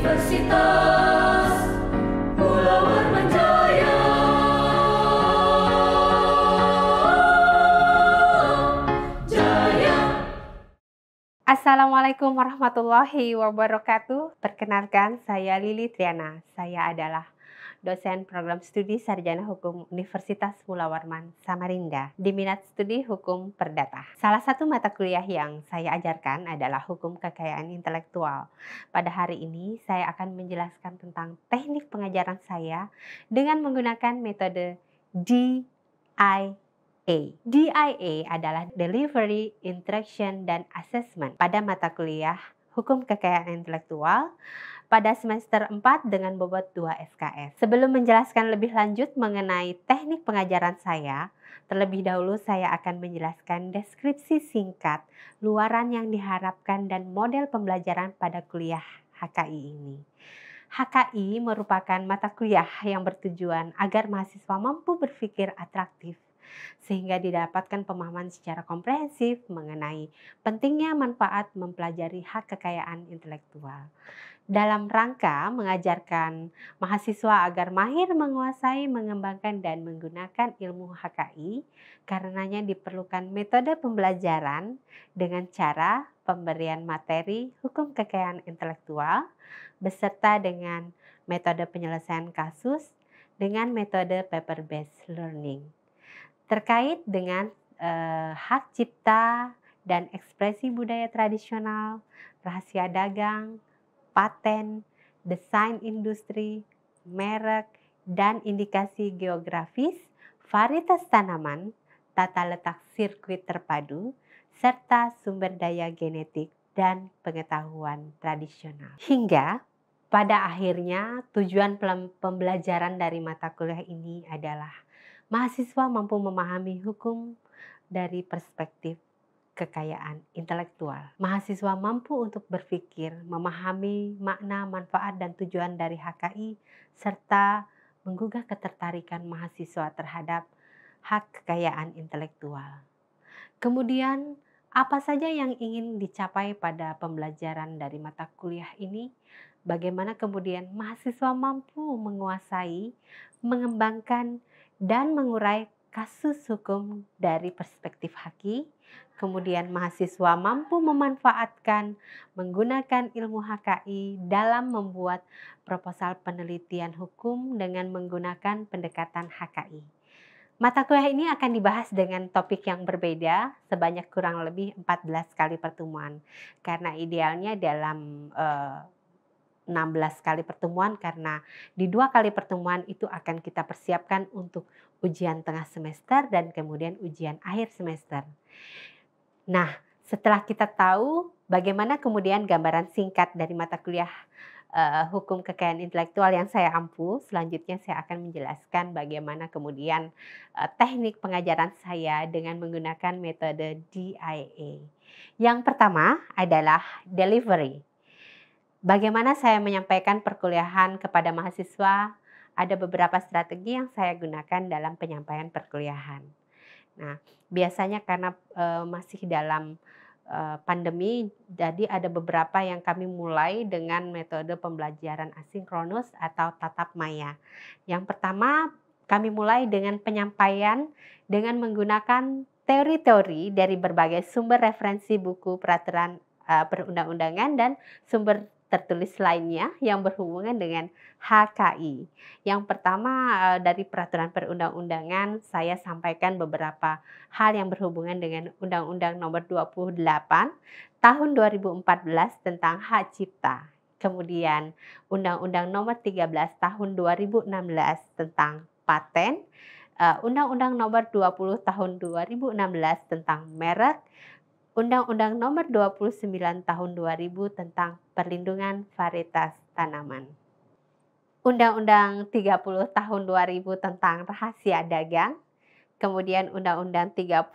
Universitas Pulau Jaya. Assalamualaikum warahmatullahi wabarakatuh. Perkenalkan, saya Lili Triana. Saya adalah dosen program studi Sarjana Hukum Universitas Mula Warman, Samarinda, di minat studi Hukum Perdata. Salah satu mata kuliah yang saya ajarkan adalah Hukum Kekayaan Intelektual. Pada hari ini, saya akan menjelaskan tentang teknik pengajaran saya dengan menggunakan metode DIA. DIA adalah Delivery, Interaction, dan Assessment pada mata kuliah Hukum Kekayaan Intelektual pada semester 4 dengan bobot 2 SKS. Sebelum menjelaskan lebih lanjut mengenai teknik pengajaran saya, terlebih dahulu saya akan menjelaskan deskripsi singkat, luaran yang diharapkan, dan model pembelajaran pada kuliah HKI ini. HKI merupakan mata kuliah yang bertujuan agar mahasiswa mampu berpikir atraktif, sehingga didapatkan pemahaman secara komprehensif mengenai pentingnya manfaat mempelajari hak kekayaan intelektual. Dalam rangka mengajarkan mahasiswa agar mahir menguasai, mengembangkan, dan menggunakan ilmu HKI, karenanya diperlukan metode pembelajaran dengan cara pemberian materi hukum kekayaan intelektual, beserta dengan metode penyelesaian kasus dengan metode paper-based learning. Terkait dengan hak cipta dan ekspresi budaya tradisional, rahasia dagang, paten, desain industri, merek, dan indikasi geografis, varietas tanaman, tata letak sirkuit terpadu, serta sumber daya genetik dan pengetahuan tradisional. Hingga pada akhirnya tujuan pembelajaran dari mata kuliah ini adalah mahasiswa mampu memahami hukum dari perspektif kekayaan intelektual. Mahasiswa mampu untuk berpikir, memahami makna, manfaat, dan tujuan dari HKI, serta menggugah ketertarikan mahasiswa terhadap hak kekayaan intelektual. Kemudian, apa saja yang ingin dicapai pada pembelajaran dari mata kuliah ini? Bagaimana kemudian mahasiswa mampu menguasai, mengembangkan, dan mengurai kasus hukum dari perspektif HKI. Kemudian mahasiswa mampu memanfaatkan menggunakan ilmu HKI dalam membuat proposal penelitian hukum dengan menggunakan pendekatan HKI. Mata kuliah ini akan dibahas dengan topik yang berbeda sebanyak kurang lebih 14 kali pertemuan. Karena idealnya dalam 16 kali pertemuan, karena di 2 kali pertemuan itu akan kita persiapkan untuk ujian tengah semester dan kemudian ujian akhir semester. Nah, setelah kita tahu bagaimana kemudian gambaran singkat dari mata kuliah hukum kekayaan intelektual yang saya ampu, selanjutnya saya akan menjelaskan bagaimana kemudian teknik pengajaran saya dengan menggunakan metode DIA. Yang pertama adalah delivery. Bagaimana saya menyampaikan perkuliahan kepada mahasiswa? Ada beberapa strategi yang saya gunakan dalam penyampaian perkuliahan. Nah, biasanya karena masih dalam pandemi, jadi ada beberapa yang kami mulai dengan metode pembelajaran asinkronus atau tatap maya. Yang pertama, kami mulai dengan penyampaian dengan menggunakan teori-teori dari berbagai sumber referensi buku peraturan perundang-undangan dan sumber tertulis lainnya yang berhubungan dengan HKI. Yang pertama dari peraturan perundang-undangan, saya sampaikan beberapa hal yang berhubungan dengan Undang-Undang Nomor 28 Tahun 2014 tentang Hak Cipta. Kemudian Undang-Undang Nomor 13 Tahun 2016 tentang paten, Undang-Undang Nomor 20 Tahun 2016 tentang merek, Undang-Undang Nomor 29 Tahun 2000 tentang perlindungan varietas tanaman. Undang-Undang 30 Tahun 2000 tentang rahasia dagang. Kemudian Undang-Undang 31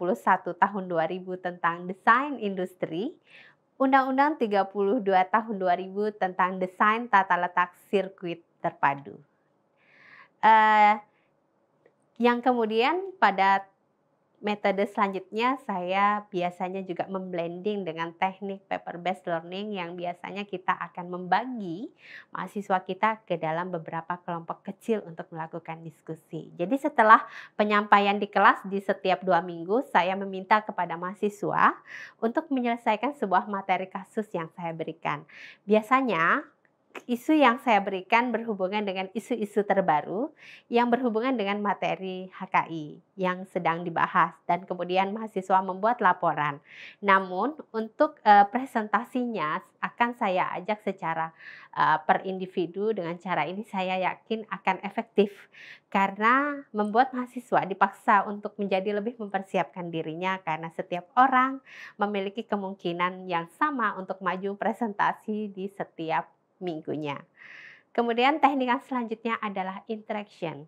Tahun 2000 tentang desain industri. Undang-Undang 32 Tahun 2000 tentang desain tata letak sirkuit terpadu. Yang kemudian pada Metode selanjutnya saya biasanya juga memblending dengan teknik paper based learning yang biasanya kita akan membagi mahasiswa kita ke dalam beberapa kelompok kecil untuk melakukan diskusi. Jadi setelah penyampaian di kelas di setiap 2 minggu, saya meminta kepada mahasiswa untuk menyelesaikan sebuah materi kasus yang saya berikan. Biasanya isu yang saya berikan berhubungan dengan isu-isu terbaru yang berhubungan dengan materi HKI yang sedang dibahas dan kemudian mahasiswa membuat laporan. Namun untuk presentasinya akan saya ajak secara per individu. Dengan cara ini saya yakin akan efektif karena membuat mahasiswa dipaksa untuk menjadi lebih mempersiapkan dirinya karena setiap orang memiliki kemungkinan yang sama untuk maju presentasi di setiap minggunya. Kemudian teknik yang selanjutnya adalah interaction.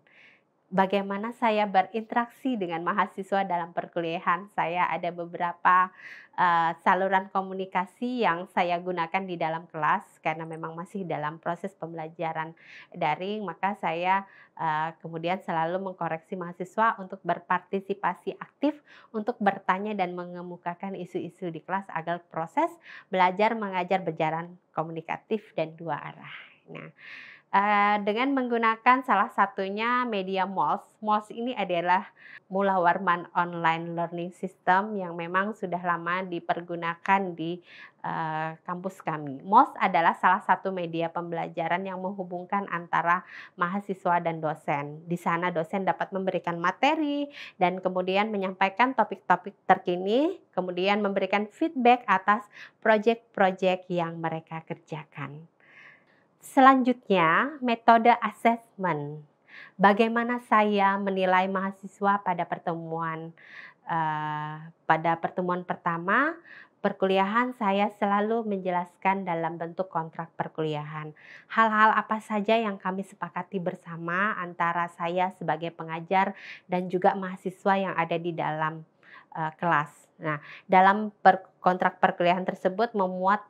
Bagaimana saya berinteraksi dengan mahasiswa dalam perkuliahan. Saya ada beberapa saluran komunikasi yang saya gunakan di dalam kelas karena memang masih dalam proses pembelajaran daring, maka saya kemudian selalu mengkoreksi mahasiswa untuk berpartisipasi aktif, untuk bertanya dan mengemukakan isu-isu di kelas agar proses belajar mengajar berjalan komunikatif dan dua arah. Nah, dengan menggunakan salah satunya media MOOC. MOOC ini adalah Mula Warman Online Learning System yang memang sudah lama dipergunakan di kampus kami. MOOC adalah salah satu media pembelajaran yang menghubungkan antara mahasiswa dan dosen. Di sana dosen dapat memberikan materi dan kemudian menyampaikan topik-topik terkini, kemudian memberikan feedback atas proyek-proyek yang mereka kerjakan. Selanjutnya, metode assessment. Bagaimana saya menilai mahasiswa pada pertemuan pertama perkuliahan, saya selalu menjelaskan dalam bentuk kontrak perkuliahan. Hal-hal apa saja yang kami sepakati bersama antara saya sebagai pengajar dan juga mahasiswa yang ada di dalam kelas. Nah, dalam kontrak perkuliahan tersebut memuat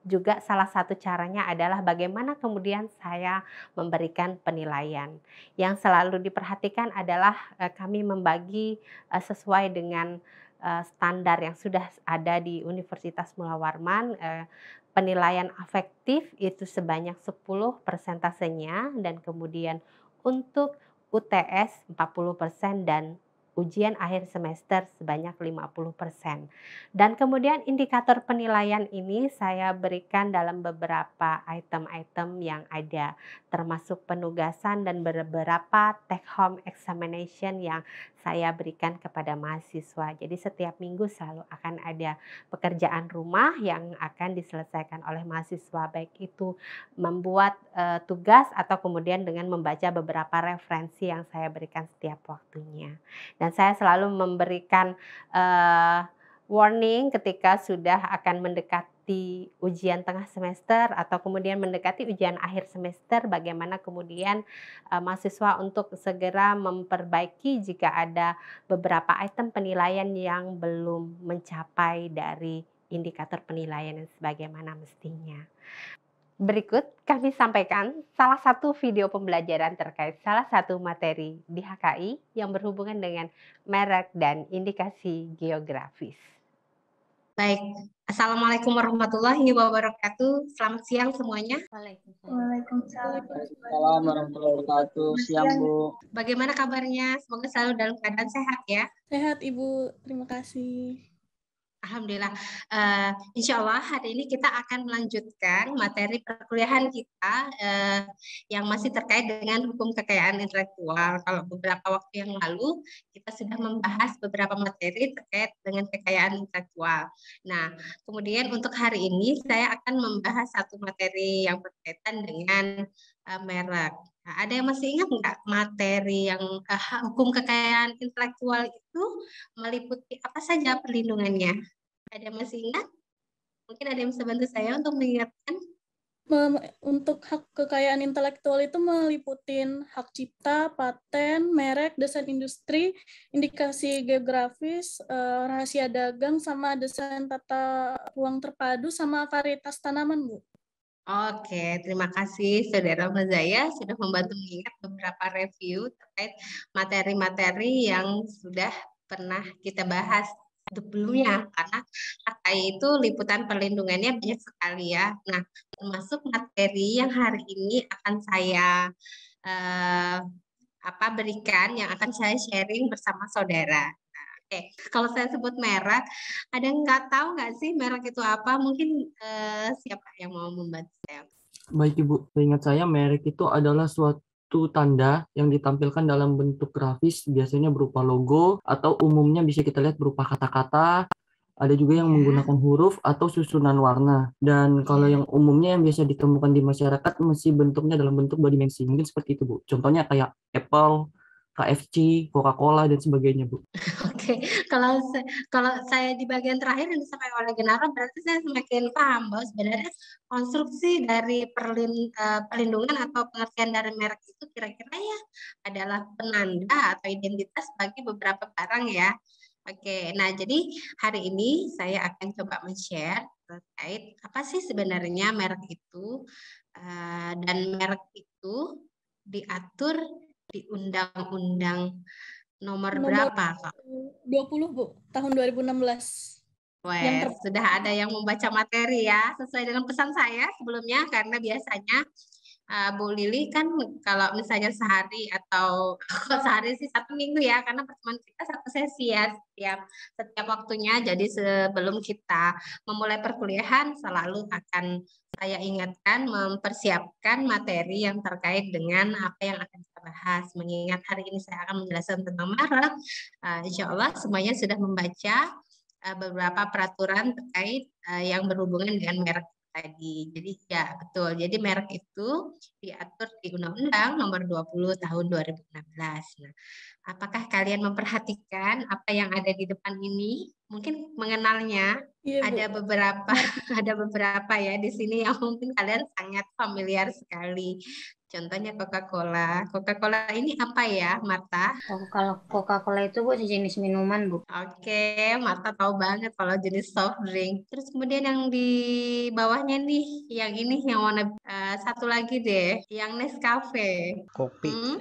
juga salah satu caranya adalah bagaimana kemudian saya memberikan penilaian. Yang selalu diperhatikan adalah kami membagi sesuai dengan standar yang sudah ada di Universitas Mula Warman. Penilaian afektif itu sebanyak 10 persentasenya dan kemudian untuk UTS 40% dan ujian akhir semester sebanyak 50%. Dan kemudian indikator penilaian ini saya berikan dalam beberapa item-item yang ada, termasuk penugasan dan beberapa take home examination yang saya berikan kepada mahasiswa. Jadi setiap minggu selalu akan ada pekerjaan rumah yang akan diselesaikan oleh mahasiswa, baik itu membuat tugas atau kemudian dengan membaca beberapa referensi yang saya berikan setiap waktunya. Dan saya selalu memberikan warning ketika sudah akan mendekati ujian tengah semester atau kemudian mendekati ujian akhir semester, bagaimana kemudian mahasiswa untuk segera memperbaiki jika ada beberapa item penilaian yang belum mencapai dari indikator penilaian yang sebagaimana mestinya. Berikut kami sampaikan salah satu video pembelajaran terkait salah satu materi di HKI yang berhubungan dengan merek dan indikasi geografis. Baik, Assalamualaikum warahmatullahi wabarakatuh. Selamat siang semuanya. Waalaikumsalam warahmatullahi wabarakatuh. Siang, Bu. Bagaimana kabarnya? Semoga selalu dalam keadaan sehat ya. Sehat Ibu, terima kasih. Alhamdulillah. Insya Allah hari ini kita akan melanjutkan materi perkuliahan kita yang masih terkait dengan hukum kekayaan intelektual. Kalau beberapa waktu yang lalu kita sudah membahas beberapa materi terkait dengan kekayaan intelektual. Nah, kemudian untuk hari ini saya akan membahas satu materi yang berkaitan dengan merek. Nah, ada yang masih ingat nggak materi yang hukum kekayaan intelektual itu meliputi apa saja perlindungannya? Ada yang masih ingat? Mungkin ada yang bisa bantu saya untuk mengingatkan? Untuk hak kekayaan intelektual itu meliputi hak cipta, paten, merek, desain industri, indikasi geografis, rahasia dagang, sama desain tata ruang terpadu, sama varietas tanaman, Bu. Oke, terima kasih Saudara Mazaya sudah membantu mengingat beberapa review terkait materi-materi yang sudah pernah kita bahas sebelumnya, karena HKI itu liputan perlindungannya banyak sekali ya. Nah, termasuk materi yang hari ini akan saya berikan, yang akan saya sharing bersama saudara. Nah, oke, kalau saya sebut merek, ada yang nggak tahu nggak sih merek itu apa? Mungkin siapa yang mau membantu saya? Baik Ibu, seingat saya merek itu adalah suatu tanda yang ditampilkan dalam bentuk grafis, biasanya berupa logo, atau umumnya bisa kita lihat berupa kata-kata, ada juga yang Ya. menggunakan huruf atau susunan warna. Dan kalau yang umumnya yang biasa ditemukan di masyarakat, mesti bentuknya dalam bentuk dua dimensi. Mungkin seperti itu, Bu. Contohnya kayak Apple, KFC, Coca-Cola, dan sebagainya, Bu. Oke, kalau saya di bagian terakhir yang disampaikan oleh Genaro, berarti saya semakin paham bahwa sebenarnya konstruksi dari perlindungan atau pengertian dari merek itu kira-kira ya adalah penanda atau identitas bagi beberapa barang ya. Oke, nah jadi hari ini saya akan coba men-share terkait apa sih sebenarnya merek itu, dan merek itu diatur di Undang-Undang nomor berapa, Kak? 20, Bu, tahun 2016. Wes, sudah ada yang membaca materi ya, sesuai dengan pesan saya sebelumnya, karena biasanya Bu Lili kan kalau misalnya sehari atau sehari sih 1 minggu ya, karena pertemuan kita 1 sesi ya setiap waktunya. Jadi sebelum kita memulai perkuliahan selalu akan saya ingatkan mempersiapkan materi yang terkait dengan apa yang akan kita bahas. Mengingat hari ini saya akan menjelaskan tentang merek, insya Allah semuanya sudah membaca beberapa peraturan terkait yang berhubungan dengan merek tadi. Jadi ya betul. Jadi merek itu diatur di Undang-Undang Nomor 20 Tahun 2016. Nah, apakah kalian memperhatikan apa yang ada di depan ini? Mungkin mengenalnya. Iya, Bu. Ada beberapa ya di sini yang mungkin kalian sangat familiar sekali. Contohnya Coca-Cola. Coca-Cola ini apa ya, Marta? Kalau Coca-Cola itu Bu sejenis minuman, Bu. Oke, Marta tahu banget kalau jenis soft drink. Terus kemudian yang di bawahnya nih, yang ini yang warna satu lagi deh, yang Nescafe. Kopi.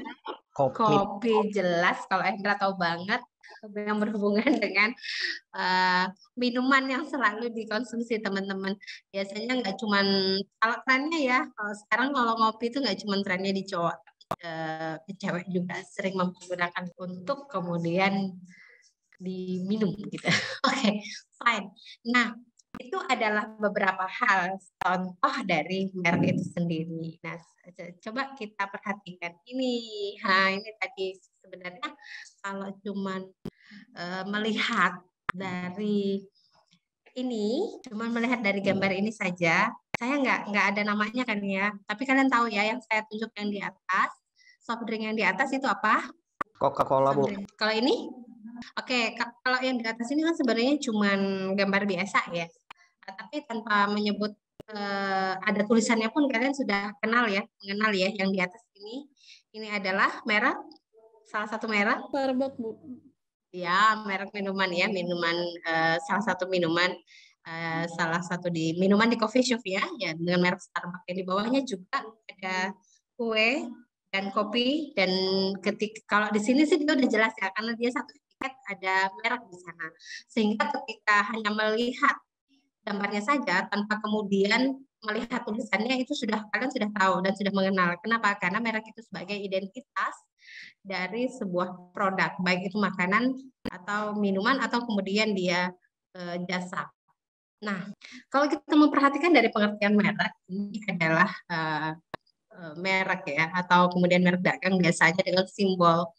Kopi jelas kalau Hendra tahu banget yang berhubungan dengan minuman yang selalu dikonsumsi teman-teman. Biasanya nggak cuman kalau trennya ya, kalau sekarang kalau ngopi itu nggak cuman trennya di cowok, cewek juga sering menggunakan untuk kemudian diminum gitu. Oke, fine. Nah, itu adalah beberapa hal contoh dari merek itu sendiri. Nah, coba kita perhatikan ini. Nah, ini tadi sebenarnya kalau cuman melihat dari ini, cuman melihat dari gambar ini saja, saya nggak ada namanya kan ya. Tapi kalian tahu ya yang saya tunjuk yang di atas, soft drink yang di atas itu apa? Coca-Cola, Bu. Kalau ini? Oke, kalau yang di atas ini kan sebenarnya cuman gambar biasa ya. Tapi tanpa menyebut ada tulisannya pun kalian sudah mengenal ya yang di atas ini. Ini adalah merek, salah satu merek. Starbucks, Bu. Ya, merek minuman ya, salah satu minuman, minuman di coffee shop ya, dengan merek Starbucks. Di bawahnya juga ada kue dan kopi, dan kalau di sini sih dia udah jelas ya, karena dia satu etiket ada merek di sana, sehingga ketika hanya melihat gambarnya saja tanpa kemudian melihat tulisannya itu kalian sudah tahu dan sudah mengenal. Kenapa? Karena merek itu sebagai identitas dari sebuah produk, baik itu makanan atau minuman atau kemudian dia jasa. Nah, kalau kita memperhatikan dari pengertian merek, ini adalah merek ya, atau kemudian merek dagang biasanya dengan simbol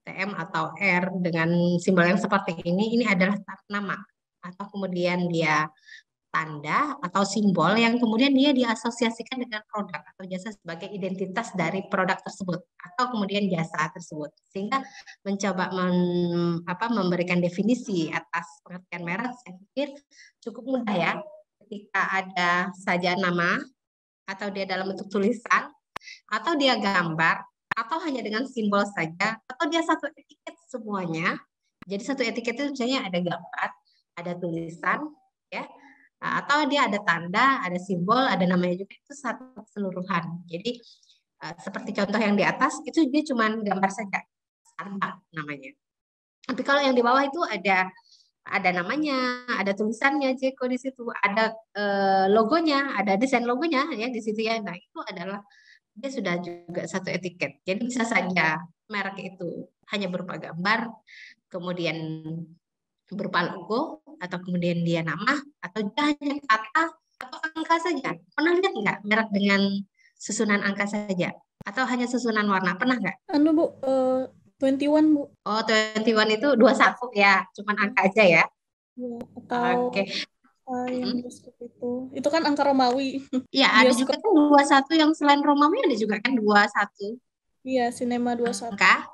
TM atau R dengan simbol yang seperti ini adalah nama, atau kemudian dia tanda atau simbol yang kemudian dia diasosiasikan dengan produk atau jasa sebagai identitas dari produk tersebut atau kemudian jasa tersebut, sehingga mencoba memberikan definisi atas pengertian merek saya pikir cukup mudah ya, ketika ada saja nama atau dia dalam bentuk tulisan atau dia gambar atau hanya dengan simbol saja atau dia satu etiket semuanya. Jadi satu etiket itu misalnya ada gambar, ada tulisan ya, atau dia ada tanda, ada simbol, ada namanya juga, itu satu keseluruhan. Jadi seperti contoh yang di atas itu dia cuma gambar saja, Starbucks namanya. Tapi kalau yang di bawah itu ada namanya, ada tulisannya Jeko di situ, ada logonya, ada desain logonya ya di situ ya. Nah, itu adalah dia sudah juga satu etiket. Jadi bisa saja merek itu hanya berupa gambar, kemudian berupa logo, atau kemudian dia nama, atau dia hanya kata atau angka saja. Pernah lihat nggak merek dengan susunan angka saja? Atau hanya susunan warna? Pernah nggak? Anu Bu, 21 Bu. Oh, 21 itu 21 ya, cuman angka aja ya. Ya, atau Oke. yang bioskop itu. Itu kan angka Romawi. Iya, ada Bioskop. juga kan 21 yang selain Romawi ada juga kan 21 Iya, Cinema 21. angka.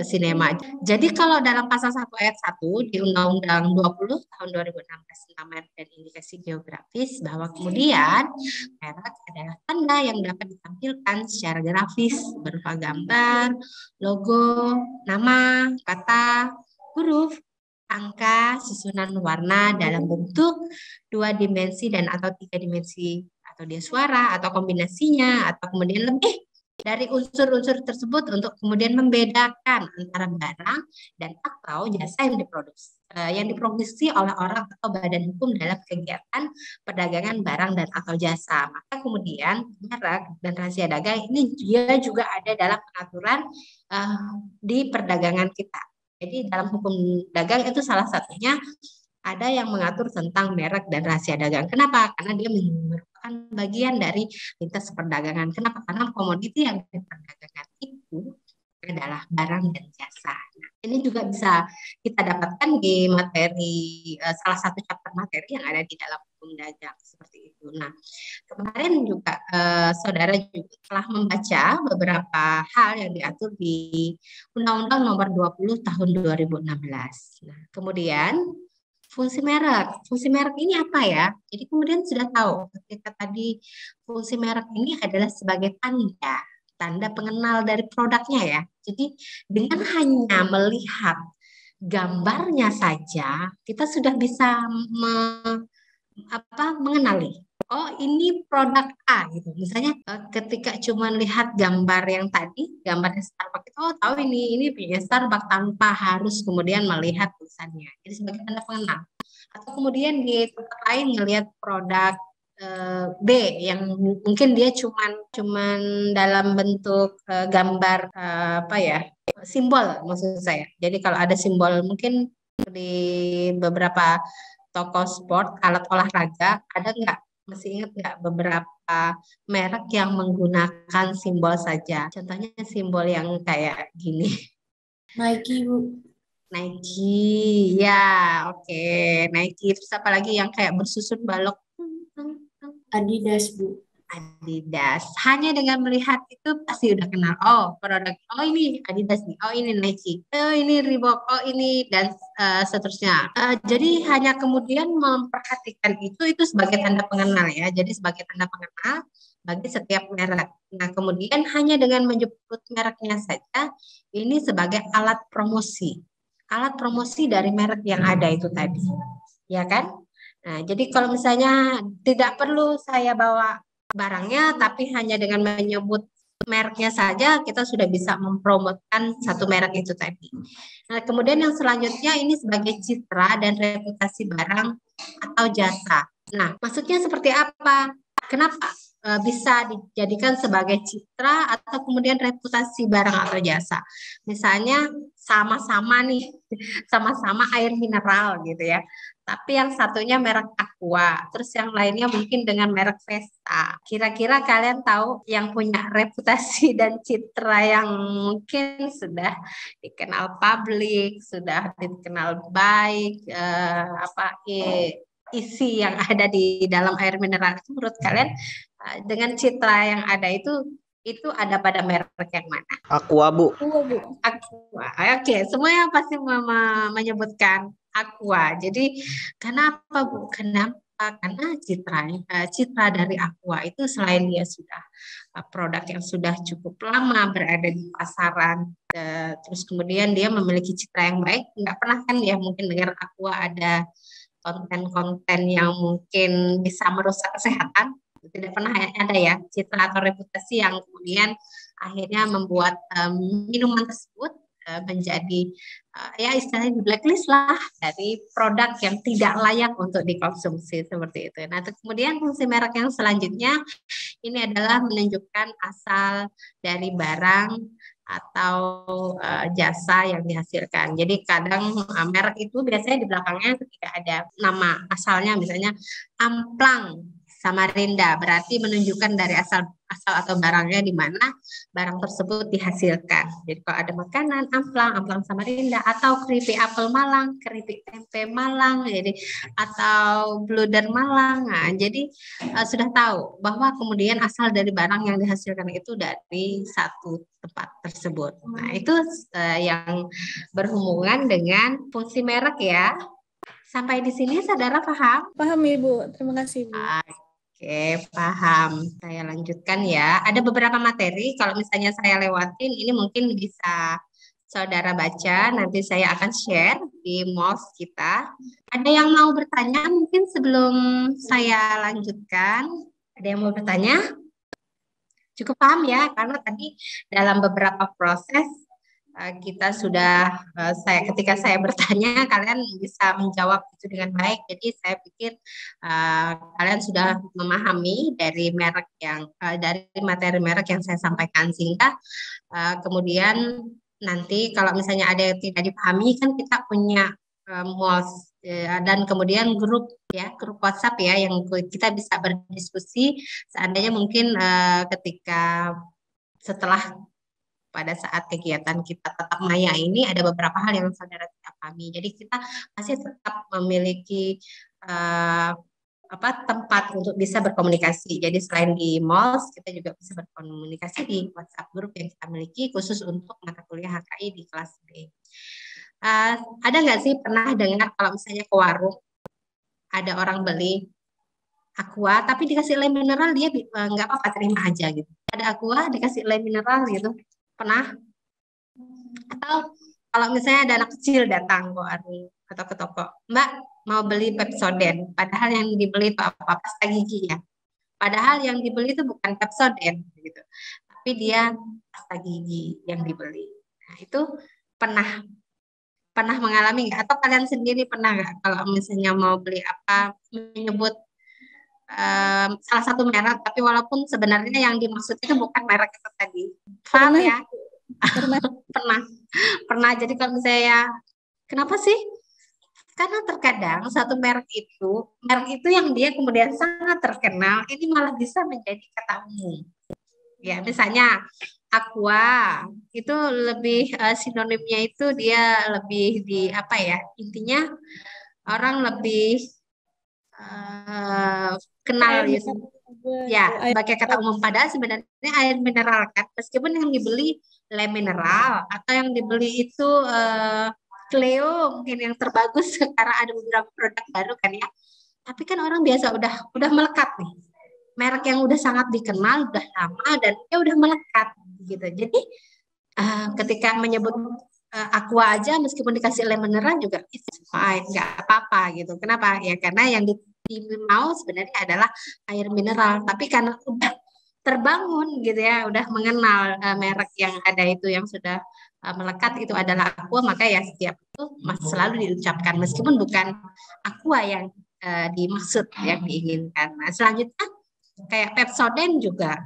Sinema. Jadi kalau dalam pasal 1 ayat 1 di Undang-Undang 20 tahun 2016 tentang merek dan indikasi geografis, bahwa kemudian merek adalah tanda yang dapat ditampilkan secara grafis berupa gambar, logo, nama, kata, huruf, angka, susunan warna dalam bentuk 2 dimensi dan atau 3 dimensi, atau dia suara atau kombinasinya, atau kemudian lebih dari unsur-unsur tersebut untuk kemudian membedakan antara barang dan atau jasa yang diproduksi oleh orang atau badan hukum dalam kegiatan perdagangan barang dan atau jasa. Maka kemudian merek dan rahasia dagang ini dia juga ada dalam pengaturan di perdagangan kita. Jadi dalam hukum dagang itu salah satunya ada yang mengatur tentang merek dan rahasia dagang. Kenapa? Karena dia merupakan bagian dari lintas perdagangan. Kenapa? Karena komoditi yang diperdagangkan itu adalah barang dan jasa. Nah, ini juga bisa kita dapatkan di materi, salah satu chapter materi yang ada di dalam hukum dagang seperti itu. Nah, kemarin juga saudara juga telah membaca beberapa hal yang diatur di Undang-Undang Nomor 20 Tahun 2016. Nah, kemudian fungsi merek ini apa ya? Jadi kemudian sudah tahu ketika tadi fungsi merek ini adalah sebagai tanda pengenal dari produknya ya. Jadi dengan hanya melihat gambarnya saja kita sudah bisa mengenali. Oh, ini produk A gitu. Misalnya ketika cuma lihat gambar yang tadi, gambarnya Starbucks itu tahu ini punya Starbucks tanpa harus kemudian melihat tulisannya. Jadi sebagai tanda pengenal. Atau kemudian di tempat lain ngelihat produk B yang mungkin dia cuman dalam bentuk gambar simbol maksud saya. Jadi kalau ada simbol mungkin di beberapa toko sport alat olahraga ada nggak? Masih ingat nggak beberapa merek yang menggunakan simbol saja? Contohnya simbol yang kayak gini. Nike, Bu. Nike, ya oke. Nike, terus apa lagi yang kayak bersusun balok? Adidas, Bu. Adidas. Hanya dengan melihat itu pasti udah kenal. Oh, produk. Oh, ini Adidas nih. Oh, ini Nike. Oh, ini Reebok. Oh, ini dan seterusnya. Jadi hanya kemudian memperhatikan itu sebagai tanda pengenal ya. Jadi sebagai tanda pengenal bagi setiap merek. Nah, kemudian hanya dengan menyebut mereknya saja ini sebagai alat promosi. Alat promosi dari merek yang ada itu tadi. Ya kan? Nah, jadi kalau misalnya tidak perlu saya bawa barangnya, tapi hanya dengan menyebut mereknya saja kita sudah bisa mempromotkan satu merek itu tadi. Nah, kemudian yang selanjutnya ini sebagai citra dan reputasi barang atau jasa. Nah, maksudnya seperti apa? Kenapa bisa dijadikan sebagai citra atau kemudian reputasi barang atau jasa? Misalnya sama-sama nih, sama-sama air mineral gitu ya. Tapi yang satunya merek Aqua, terus yang lainnya mungkin dengan merek Vesta. Kira-kira kalian tahu yang punya reputasi dan citra yang mungkin sudah dikenal publik, sudah dikenal baik, isi yang ada di dalam air mineral itu menurut kalian dengan citra yang ada itu ada pada merek yang mana? Aqua, Bu. Aqua. Oke, semuanya pasti menyebutkan Aqua. Jadi kenapa Bu? Kenapa? Karena citra dari Aqua itu selain dia sudah produk yang sudah cukup lama berada di pasaran, terus kemudian dia memiliki citra yang baik. Nggak pernah kan ya mungkin dengar Aqua ada konten-konten yang mungkin bisa merusak kesehatan. Tidak pernah ada ya citra atau reputasi yang kemudian akhirnya membuat minuman tersebut menjadi ya istilahnya di blacklist lah dari produk yang tidak layak untuk dikonsumsi seperti itu. Nah, kemudian fungsi merek yang selanjutnya ini adalah menunjukkan asal dari barang atau jasa yang dihasilkan. Jadi kadang merek itu biasanya di belakangnya ketika ada nama asalnya, misalnya Amplang Samarinda, berarti menunjukkan dari asal atau barangnya di mana barang tersebut dihasilkan. Jadi kalau ada makanan Amplang Samarinda, atau keripik apel Malang, keripik tempe Malang, jadi atau bluder Malang. Nah, jadi sudah tahu bahwa kemudian asal dari barang yang dihasilkan itu dari satu tempat tersebut. Nah, itu yang berhubungan dengan fungsi merek ya. Sampai di sini saudara paham? Paham Ibu, terima kasih Ibu. Oke, paham. Saya lanjutkan ya. Ada beberapa materi, kalau misalnya saya lewatin, ini mungkin bisa saudara baca, nanti saya akan share di MOS kita. Ada yang mau bertanya mungkin sebelum saya lanjutkan? Ada yang mau bertanya? Cukup paham ya, karena tadi dalam beberapa proses kita sudah, ketika saya bertanya, kalian bisa menjawab itu dengan baik. Jadi saya pikir kalian sudah memahami dari merek yang dari materi merek yang saya sampaikan, sehingga kemudian nanti kalau misalnya ada yang tidak dipahami, kan kita punya MOS dan kemudian grup WhatsApp ya, yang kita bisa berdiskusi seandainya mungkin ketika setelah pada saat kegiatan kita tatap maya ini ada beberapa hal yang saudara tidak pahami. Jadi kita masih tetap memiliki tempat untuk bisa berkomunikasi. Jadi selain di MOS, kita juga bisa berkomunikasi di WhatsApp grup yang kita miliki khusus untuk mata kuliah HKI di kelas B. Ada nggak sih pernah dengar kalau misalnya ke warung ada orang beli aqua tapi dikasih lem mineral, dia nggak apa-apa, terima aja gitu. Ada aqua dikasih lem mineral gitu. Pernah? Atau kalau misalnya ada anak kecil datang ke warung atau ke toko, Mbak mau beli Pepsodent, padahal yang dibeli itu apa? Pasta gigi ya. Padahal yang dibeli itu bukan Pepsodent gitu, tapi dia pasta gigi yang dibeli. Nah, itu pernah mengalami nggak? Atau kalian sendiri pernah nggak kalau misalnya mau beli apa menyebut salah satu merek, tapi walaupun sebenarnya yang dimaksud itu bukan merek itu tadi. Paham ya? Pernah. Jadi kalau misalnya, kenapa sih? Karena terkadang satu merek itu yang dia kemudian sangat terkenal, ini malah bisa menjadi kata umum. Ya, misalnya aqua itu lebih sinonimnya itu dia lebih di apa ya? Intinya orang lebih kenal ya sebagai kata umum, padahal sebenarnya air mineral kan, meskipun yang dibeli lem mineral atau yang dibeli itu Cleo mungkin yang terbagus karena ada beberapa produk baru kan ya, tapi kan orang biasa udah melekat nih, merek yang udah sangat dikenal udah lama dan dia udah melekat gitu. Jadi ketika menyebut aqua aja meskipun dikasih lem mineral juga fine, nggak apa-apa gitu. Kenapa? Ya karena yang mau sebenarnya adalah air mineral, tapi karena udah terbangun gitu ya, udah mengenal merek yang ada itu yang sudah melekat itu adalah aqua, maka ya setiap itu masih selalu diucapkan meskipun bukan aqua yang dimaksud, yang diinginkan. Nah, selanjutnya kayak Pepsodent juga.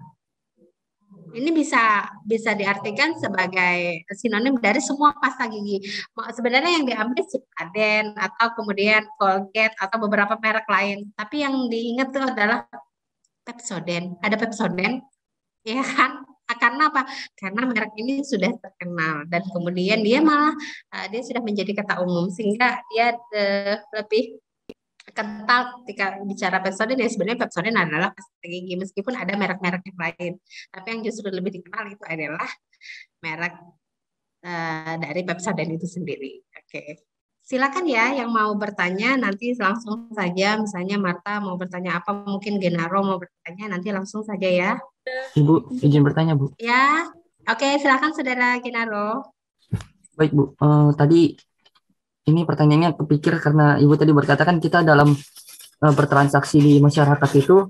Ini bisa diartikan sebagai sinonim dari semua pasta gigi. Sebenarnya yang diambil Ciptaden atau kemudian Colgate atau beberapa merek lain. Tapi yang diingat itu adalah Pepsodent. Ada Pepsodent, ya kan? Karena apa? Karena merek ini sudah terkenal dan kemudian dia malah dia sudah menjadi kata umum sehingga dia lebih kental ketika bicara Pepsodent. Ya sebenarnya Pepsodent adalah pasta gigi meskipun ada merek-merek yang lain, tapi yang justru lebih dikenal itu adalah merek dari Pepsodent itu sendiri. Oke. Silakan ya yang mau bertanya, nanti langsung saja, misalnya Marta mau bertanya apa, mungkin Genaro mau bertanya, nanti langsung saja ya. Ibu izin bertanya Bu. Ya, oke, silakan Saudara Genaro. Baik Bu, tadi ini pertanyaannya kepikir karena Ibu tadi berkata kan kita dalam bertransaksi di masyarakat itu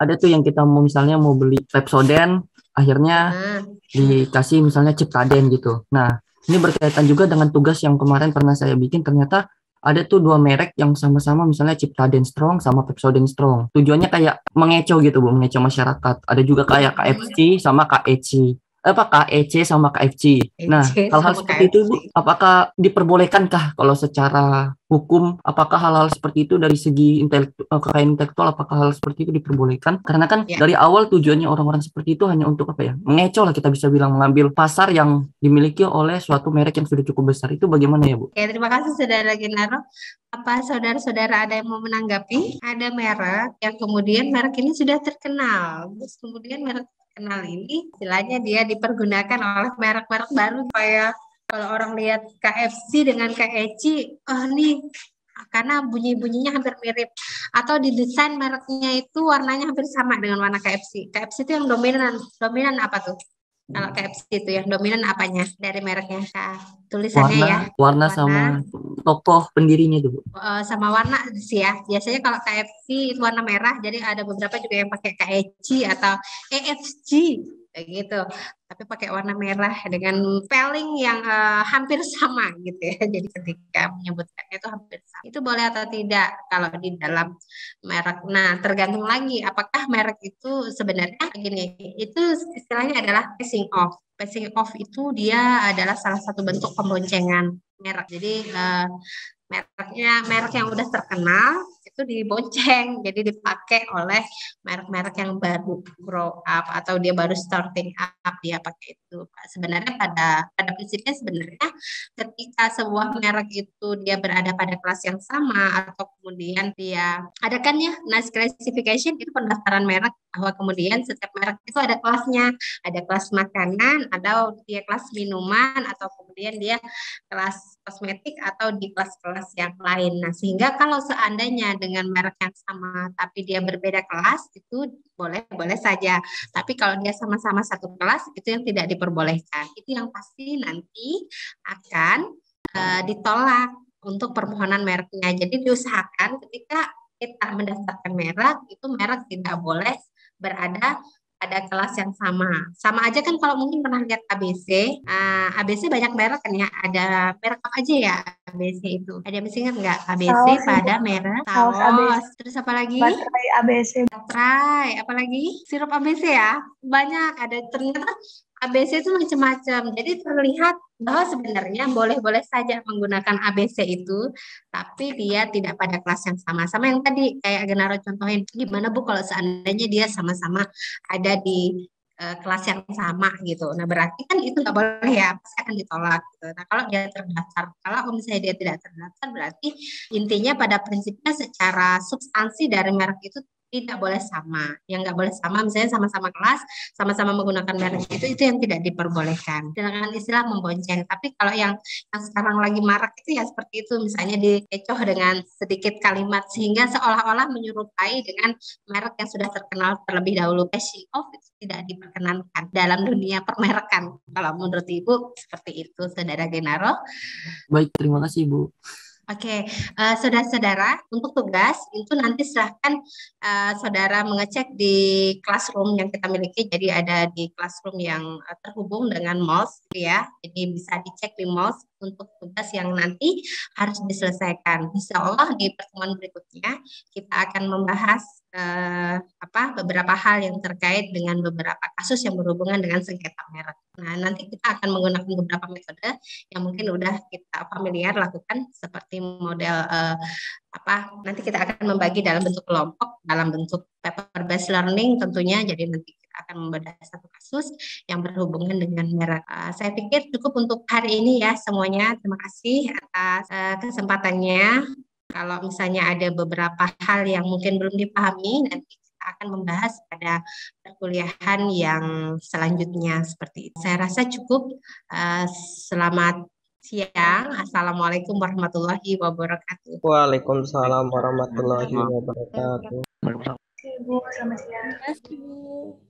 ada tuh yang kita misalnya mau beli Pepsodent, akhirnya dikasih misalnya Ciptaden gitu. Nah, Ini berkaitan juga dengan tugas yang kemarin pernah saya bikin. Ternyata ada tuh dua merek yang sama-sama, misalnya Ciptaden Strong sama Pepsodent Strong. Tujuannya kayak mengecoh gitu Bu, mengecoh masyarakat. Ada juga kayak KFC sama KEC. KEC sama KFC. Nah, EC hal-hal sama seperti itu Bu, KFC. apakah diperbolehkankah kalau secara hukum? Apakah hal-hal seperti itu dari segi kekayaan intelektual, apakah hal seperti itu diperbolehkan? Karena kan Ya. dari awal tujuannya orang-orang seperti itu hanya untuk apa ya? Mengecoh lah, kita bisa bilang, mengambil pasar yang dimiliki oleh suatu merek yang sudah cukup besar. Itu bagaimana ya Bu? Oke, terima kasih Saudara Genaro. Apa saudara-saudara ada yang mau menanggapi? Ada merek yang kemudian merek ini sudah terkenal. Terus kemudian merek terkenal ini istilahnya dia dipergunakan oleh merek-merek baru supaya kalau orang lihat KFC dengan KEC, oh nih karena bunyi-bunyinya hampir mirip atau didesain mereknya itu warnanya hampir sama dengan warna KFC. KFC itu yang dominan apa tuh? Kalau KFC itu yang dominan apanya dari mereknya? Nah, tulisannya ya. Warna sama tokoh pendirinya itu Bu. Sama warna sih ya. Biasanya kalau KFC itu warna merah, jadi ada beberapa juga yang pakai KFC atau EFC kayak gitu. Tapi pakai warna merah dengan spelling yang hampir sama gitu ya. Jadi ketika menyebutkannya itu hampir sama. Itu boleh atau tidak kalau di dalam merek. Nah, tergantung lagi apakah merek itu sebenarnya gini, itu istilahnya adalah passing off. Passing off itu dia adalah salah satu bentuk pemboncengan merek. Jadi merek yang udah terkenal itu dibonceng, jadi dipakai oleh merek-merek yang baru grow up atau dia baru starting up, dia pakai itu. Sebenarnya pada prinsipnya sebenarnya ketika sebuah merek itu dia berada pada kelas yang sama atau kemudian dia ada kan ya nice classification, itu pendaftaran merek bahwa kemudian setiap merek itu ada kelasnya, ada kelas makanan, atau dia kelas minuman, atau kemudian dia kelas kosmetik atau di kelas-kelas yang lain. Nah, sehingga kalau seandainya dengan merek yang sama tapi dia berbeda kelas, itu boleh saja. Tapi kalau dia sama-sama satu kelas, itu yang tidak diperbolehkan. Itu yang pasti nanti akan ditolak untuk permohonan mereknya. Jadi diusahakan ketika kita mendaftarkan merek, itu merek tidak boleh berada pada kelas yang sama. Sama aja kan kalau mungkin pernah lihat ABC. ABC banyak merek kan ya. Ada merek apa aja ya ABC itu? Ada masih ingat nggak? ABC Saus, pada merek saus saus. Terus apa lagi? baterai ABC. Baterai. Apa lagi? Sirup ABC ya. Banyak. Ada ternyata ABC itu macam-macam. Jadi terlihat bahwa sebenarnya boleh-boleh saja menggunakan ABC itu, tapi dia tidak pada kelas yang sama. Sama yang tadi kayak Genaro contohin, gimana Bu kalau seandainya dia sama-sama ada di kelas yang sama gitu. Nah berarti kan itu nggak boleh ya, pasti akan ditolak gitu. Nah kalau dia terdaftar, kalau misalnya dia tidak terdaftar, berarti intinya pada prinsipnya secara substansi dari merek itu tidak boleh sama. Yang nggak boleh sama, misalnya sama-sama kelas, sama-sama menggunakan merek itu yang tidak diperbolehkan. Dengan istilah membonceng. Tapi kalau yang sekarang lagi marak itu ya seperti itu, misalnya dikecoh dengan sedikit kalimat sehingga seolah-olah menyerupai dengan merek yang sudah terkenal terlebih dahulu. Passing off itu tidak diperkenankan dalam dunia permerekan. Kalau menurut Ibu seperti itu, Saudara Genaro. Baik, terima kasih Bu. Oke, saudara-saudara, untuk tugas itu nanti silahkan saudara mengecek di classroom yang kita miliki. Jadi ada di classroom yang terhubung dengan MOS, gitu ya. Jadi bisa dicek di MOS untuk tugas yang nanti harus diselesaikan. Insya Allah di pertemuan berikutnya kita akan membahas beberapa hal yang terkait dengan beberapa kasus yang berhubungan dengan sengketa merek. Nah, nanti kita akan menggunakan beberapa metode yang mungkin udah kita familiar lakukan, seperti model nanti kita akan membagi dalam bentuk kelompok, dalam bentuk paper based learning tentunya. Jadi nanti kita akan membedah satu kasus yang berhubungan dengan merek. Saya pikir cukup untuk hari ini ya semuanya. Terima kasih atas kesempatannya. Kalau misalnya ada beberapa hal yang mungkin belum dipahami, nanti kita akan membahas pada perkuliahan yang selanjutnya seperti itu. Saya rasa cukup. Selamat siang. Assalamualaikum warahmatullahi wabarakatuh. Waalaikumsalam warahmatullahi wabarakatuh. Oke, Bu, selamat siang. Terima kasih, Bu.